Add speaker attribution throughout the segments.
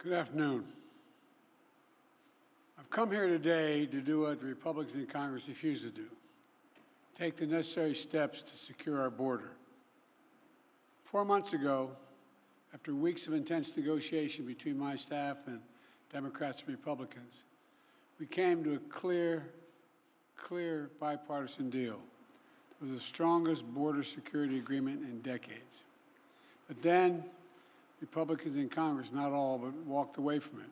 Speaker 1: Good afternoon. I've come here today to do what the Republicans in Congress refuse to do, take the necessary steps to secure our border. 4 months ago, after weeks of intense negotiation between my staff and Democrats and Republicans, we came to a clear bipartisan deal. It was the strongest border security agreement in decades. But then, Republicans in Congress, not all, but walked away from it.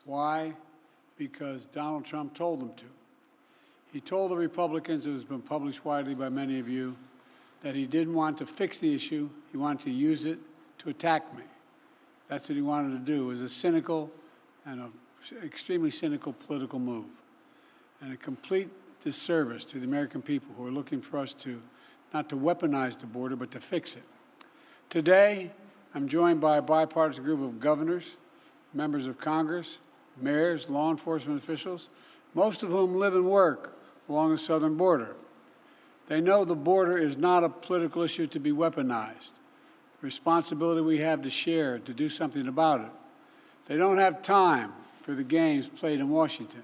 Speaker 1: Why? Because Donald Trump told them to. He told the Republicans, it has been published widely by many of you, that he didn't want to fix the issue, he wanted to use it to attack me. That's what he wanted to do. It was a cynical and an extremely cynical political move, and a complete disservice to the American people who are looking for us to not to weaponize the border, but to fix it. Today, I'm joined by a bipartisan group of governors, members of Congress, mayors, law enforcement officials, most of whom live and work along the southern border. They know the border is not a political issue to be weaponized. The responsibility we have to share, to do something about it. They don't have time for the games played in Washington,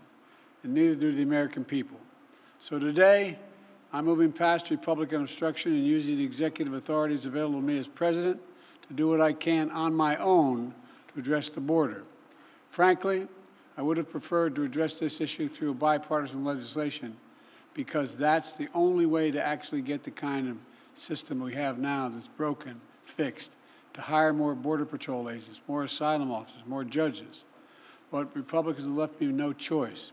Speaker 1: and neither do the American people. So today, I'm moving past Republican obstruction and using the executive authorities available to me as president to do what I can on my own to address the border. Frankly, I would have preferred to address this issue through bipartisan legislation, because that's the only way to actually get the kind of system we have now that's broken, fixed, to hire more Border Patrol agents, more asylum officers, more judges. But Republicans have left me no choice.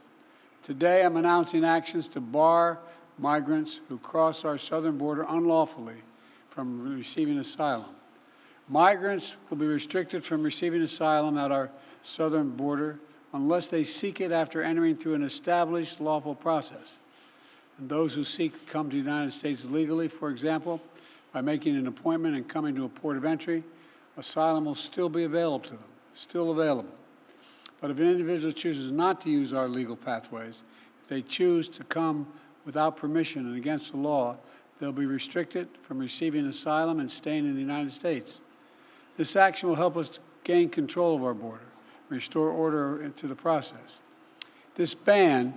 Speaker 1: Today, I'm announcing actions to bar migrants who cross our southern border unlawfully from receiving asylum. Migrants will be restricted from receiving asylum at our southern border unless they seek it after entering through an established lawful process. And those who seek to come to the United States legally, for example, by making an appointment and coming to a port of entry, asylum will still be available to them, still available. But if an individual chooses not to use our legal pathways, if they choose to come without permission and against the law, they'll be restricted from receiving asylum and staying in the United States. This action will help us gain control of our border, restore order into the process. This ban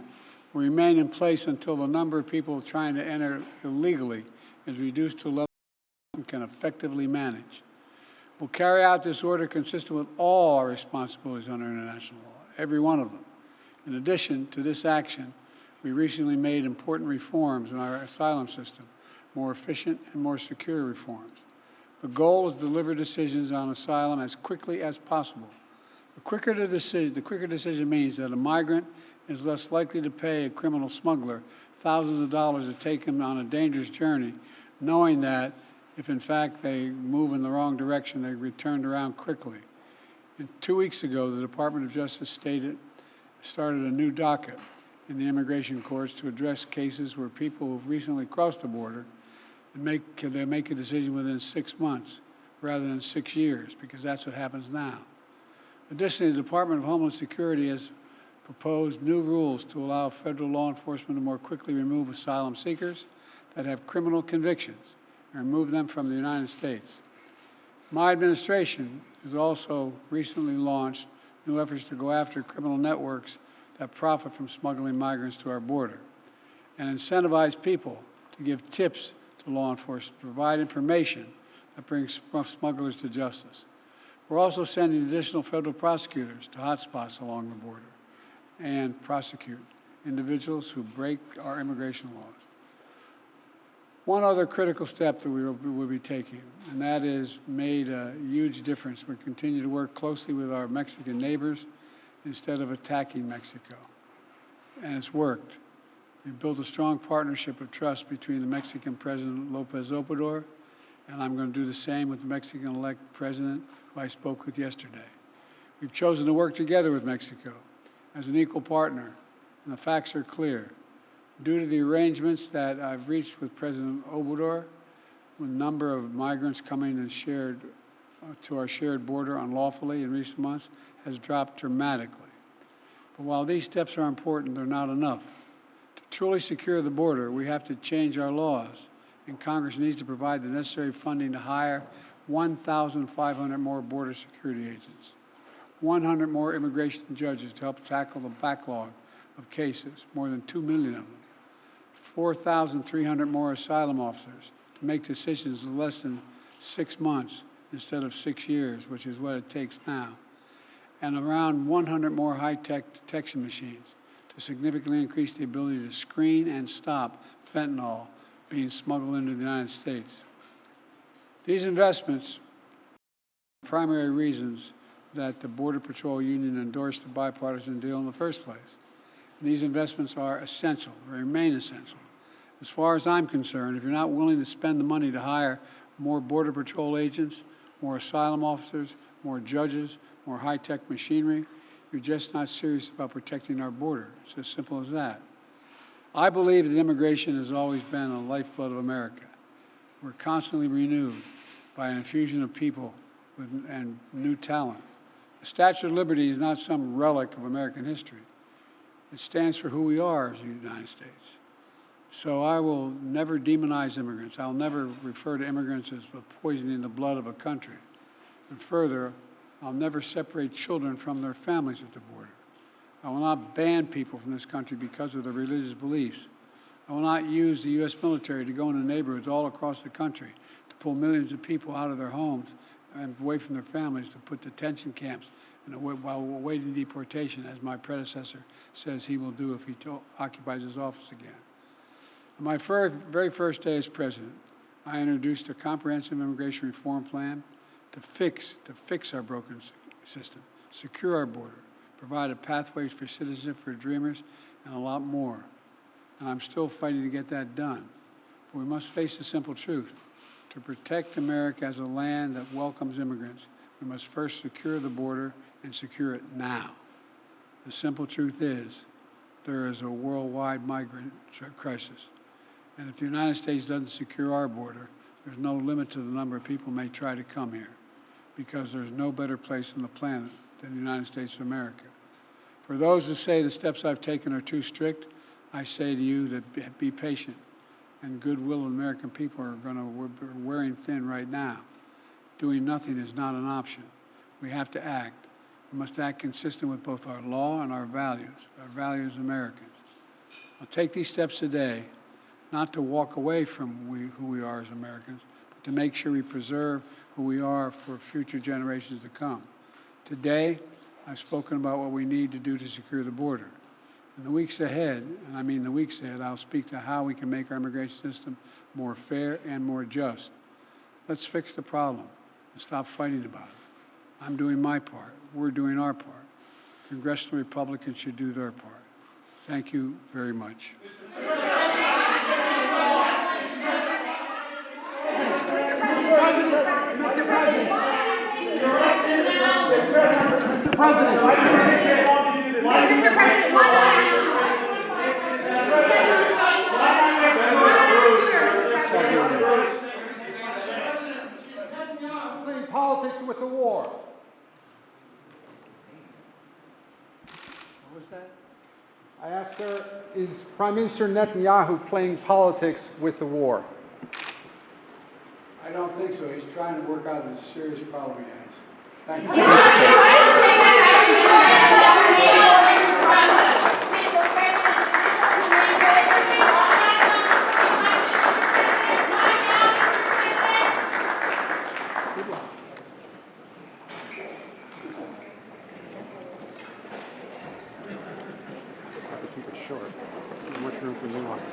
Speaker 1: will remain in place until the number of people trying to enter illegally is reduced to a level we can effectively manage. We'll carry out this order consistent with all our responsibilities under international law, every one of them. In addition to this action, we recently made important reforms in our asylum system, more efficient and more secure reforms. The goal is to deliver decisions on asylum as quickly as possible. The quicker decision means that a migrant is less likely to pay a criminal smuggler thousands of dollars to take him on a dangerous journey, knowing that if in fact they move in the wrong direction, they're returned around quickly. And 2 weeks ago, the Department of Justice started a new docket in the immigration courts to address cases where people who've recently crossed the border and they make a decision within 6 months rather than 6 years, because that's what happens now. Additionally, the Department of Homeland Security has proposed new rules to allow federal law enforcement to more quickly remove asylum seekers that have criminal convictions and remove them from the United States. My administration has also recently launched new efforts to go after criminal networks that profit from smuggling migrants to our border and incentivize people to give tips to law enforcement, to provide information that brings smugglers to justice. We're also sending additional federal prosecutors to hotspots along the border and prosecute individuals who break our immigration laws. One other critical step that we will be taking, and that has made a huge difference. We continue to work closely with our Mexican neighbors instead of attacking Mexico, and it's worked. We've built a strong partnership of trust between the Mexican President Lopez Obrador, and I'm going to do the same with the Mexican-elect President who I spoke with yesterday. We've chosen to work together with Mexico as an equal partner, and the facts are clear. Due to the arrangements that I've reached with President Obrador, the number of migrants coming and to our shared border unlawfully in recent months has dropped dramatically. But while these steps are important, they're not enough. To truly secure the border, we have to change our laws, and Congress needs to provide the necessary funding to hire 1,500 more border security agents. 100 more immigration judges to help tackle the backlog of cases, more than 2 million of them, 4,300 more asylum officers to make decisions in less than 6 months instead of 6 years, which is what it takes now, and around 100 more high-tech detection machines to significantly increase the ability to screen and stop fentanyl being smuggled into the United States. These investments are the primary reasons that the Border Patrol Union endorsed the bipartisan deal in the first place. And these investments are essential, remain essential. As far as I'm concerned, if you're not willing to spend the money to hire more Border Patrol agents, more asylum officers, more judges, more high-tech machinery, you're just not serious about protecting our border. It's as simple as that. I believe that immigration has always been a lifeblood of America. We're constantly renewed by an infusion of people and new talent. The Statue of Liberty is not some relic of American history. It stands for who we are as the United States. So I will never demonize immigrants. I'll never refer to immigrants as poisoning the blood of a country. And further, I'll never separate children from their families at the border. I will not ban people from this country because of their religious beliefs. I will not use the U.S. military to go into neighborhoods all across the country to pull millions of people out of their homes and away from their families to put detention camps while awaiting deportation, as my predecessor says he will do if he occupies his office again. On my very first day as president, I introduced a comprehensive immigration reform plan to fix our broken system, secure our border, provide a pathway for citizenship for dreamers, and a lot more. And I'm still fighting to get that done. But we must face the simple truth. To protect America as a land that welcomes immigrants, we must first secure the border and secure it now. The simple truth is there is a worldwide migrant crisis. And if the United States doesn't secure our border, there's no limit to the number of people who may try to come here, because there's no better place on the planet than the United States of America. For those who say the steps I've taken are too strict, I say to you that be patient. And goodwill of American people are wearing thin right now. Doing nothing is not an option. We have to act. We must act consistent with both our law and our values as Americans. I'll take these steps today, not to walk away from who we are as Americans, but to make sure we preserve who we are for future generations to come. Today, I've spoken about what we need to do to secure the border. In the weeks ahead, and I mean the weeks ahead, I'll speak to how we can make our immigration system more fair and more just. Let's fix the problem and stop fighting about it. I'm doing my part. We're doing our part. Congressional Republicans should do their part. Thank you very much.
Speaker 2: Politics with the war.
Speaker 1: What was that?
Speaker 2: I asked her, is Prime Minister Netanyahu playing politics with the war?
Speaker 1: I don't think so. He's trying to work out a serious problem he has. Thank you.
Speaker 2: Keep it short. There's much room for nuance.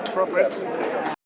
Speaker 3: Appropriate.